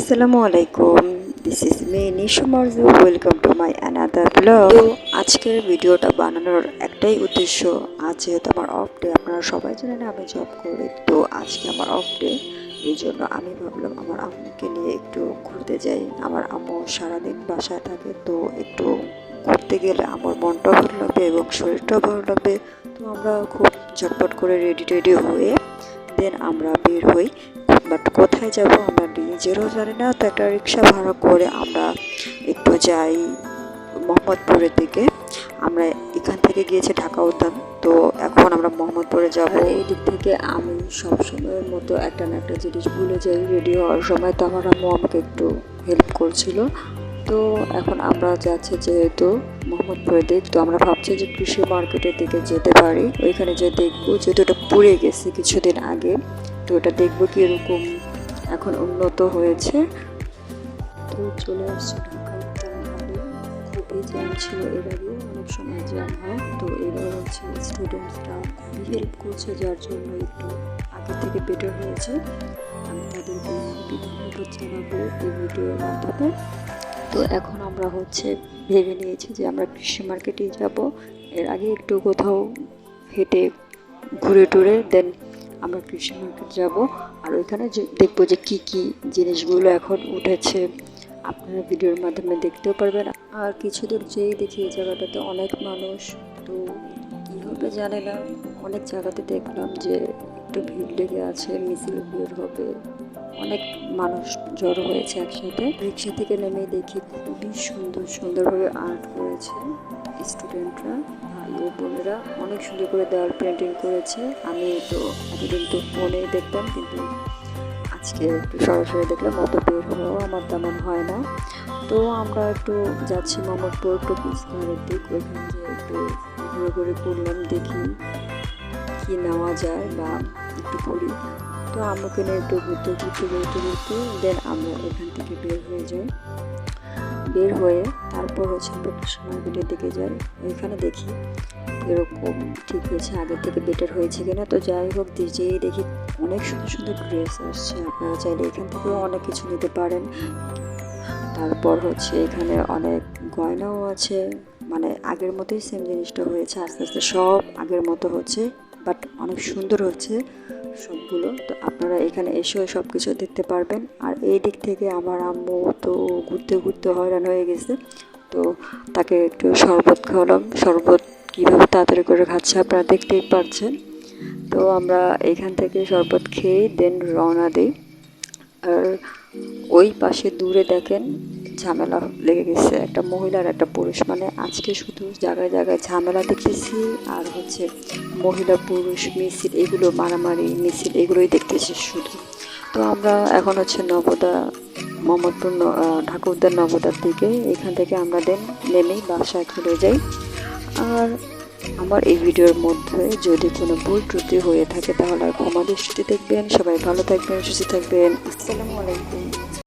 আসসালামু আলাইকুম, this is me Nishu Marju. Welcome to my another blog. তো আজকের ভিডিওটা বানানোর একটাই উদ্দেশ্য, আজ যেহেতু আমার অফ ডে, আপনারা সবাই জানেন আমি জব করি, তো আজকে আমার অফ ডে। এই জন্য আমি ভাবলাম আমার আম্মুকে নিয়ে একটু ঘুরতে যাই। আমার আম্মু সারাদিন বাসায় থাকে, তো একটু ঘুরতে গেলে আমার মনটাও ভালো লাগবে এবং শরীরটাও ভালো লাগবে। তো আমরা খুব ঝটপট করে রেডি হয়ে দেন আমরা বের হই। বাট কোথায় যাব আমরা নিজেরও জানি না, তো একটা রিক্সা ভাড়া করে আমরা একটু যাই মোহাম্মদপুরের দিকে। আমরা এখান থেকে গিয়েছি ঢাকা উদ্যান, তো এখন আমরা মোহাম্মদপুরে যাব। এই দিক থেকে আমি সব সময়ের মতো একটা না একটা জিনিস ভুলে যাই রেডি হওয়ার সময়, তো আমার আম্মু আমাকে একটু হেল্প করছিল। তো এখন আমরা যাচ্ছি যেহেতু মোহাম্মদপুরের দিক, তো আমরা ভাবছি যে কৃষি মার্কেটের দিকে যেতে পারি, ওইখানে যে দেখবো, যেহেতু ওটা পুড়ে গেছে কিছুদিন আগে, তো এটা দেখবো কীরকম এখন উন্নত হয়েছে। তো চলে আসছে ঢাকা উদ্যান। খুবই জ্যাম ছিল, এর আগেও অনেক সময় জ্যাম হয়, তো এবার হচ্ছে স্টুডেন্টসরা খুবই হেল্প করছে, যার জন্য একটু আগে থেকে বেটার হয়েছে। আমি তাদেরকে খুবই ধন্যবাদ জানাবো এই ভিডিওর মাধ্যমে। তো এখন আমরা হচ্ছে ভেবে নিয়েছি যে আমরা কৃষি মার্কেটে যাব। এর আগে একটু কোথাও হেঁটে ঘুরে টুরে দেন আমরা কৃষি মার্কেট যাব, আর ওইখানে দেখবো যে কি কি জিনিসগুলো এখন উঠেছে, আপনারা ভিডিওর মাধ্যমে দেখতেও পারবেন। আর কিছু দূর যেই দেখি এই জায়গাটাতে অনেক মানুষ, তো কী হবে জানে না, অনেক জায়গাতে দেখলাম যে একটু ভিড় লেগে আছে, মিছিল বের হবে, অনেক মানুষ জড়ো হয়েছে একসাথে। রিক্সা থেকে নেমে দেখি খুবই সুন্দরভাবে আর্ট করেছে স্টুডেন্টরা, ভাই ও বোনেরা অনেক সুন্দর করে দেওয়াল পেন্টিং করেছে। আমি তো এতদিন তো ফোনেই দেখতাম, কিন্তু আজকে একটু সরাসরি দেখলাম, অত বের হওয়াও আমার তেমন হয় না। তো আমরা একটু যাচ্ছি মোহাম্মদপুর টপিস ঘরের দিক, ওইখানে যে একটু ঘুরে করলাম, দেখি কি নেওয়া যায় বা একটু করি। তো আম্মুকে নিয়ে একটু ঘুরতে দেন আমরা এখান থেকে বের হয়ে যাই। বের হয়ে তারপর হচ্ছে আমরা কৃষি মার্কেটের দিকে যাই, ওইখানে দেখি এরকম ঠিক হয়েছে, আগের থেকে বেটার হয়েছে কিনা। তো যাই হোক, যেই দেখি অনেক সুন্দর ড্রেস আসছে, আপনারা চাইলে এখান থেকেও অনেক কিছু নিতে পারেন। তারপর হচ্ছে এখানে অনেক গয়নাও আছে, মানে আগের মতোই সেম জিনিসটা হয়েছে, আস্তে আস্তে সব আগের মতো হচ্ছে, বাট অনেক সুন্দর হচ্ছে সবগুলো। তো আপনারা এখানে এসেও সব কিছু দেখতে পারবেন। আর এই দিক থেকে আমার আম্মু তো ঘুরতে হয়রান হয়ে গেছে, তো তাকে একটু শরবত খাওয়ালাম। শরবত কীভাবে তাড়াতাড়ি করে খাচ্ছে আপনারা দেখতেই পাচ্ছেন। তো আমরা এখান থেকে শরবত খেয়ে দেন রওনা দিই। আর ওই পাশে দূরে দেখেন ঝামেলা লেগে গেছে, একটা মহিলার একটা পুরুষ, মানে আজকে শুধু জায়গায় ঝামেলা দেখতেছি, আর হচ্ছে মহিলা পুরুষ মিছিল, এগুলো মারামারি মিছিল এগুলোই দেখতেছি শুধু। তো আমরা এখন হচ্ছে মোহাম্মদপুর ঢাকা উদ্যান নবদার দিকে, এখান থেকে আমরা দেন নেমেই বাসায় চলে যাই। আর আমার এই ভিডিওর মধ্যে যদি কোনো ভুল ত্রুটি হয়ে থাকে তাহলে ক্ষমা দৃষ্টিতে দেখবেন। সবাই ভালো থাকবেন, সুস্থ থাকবেন। আসসালামু আলাইকুম।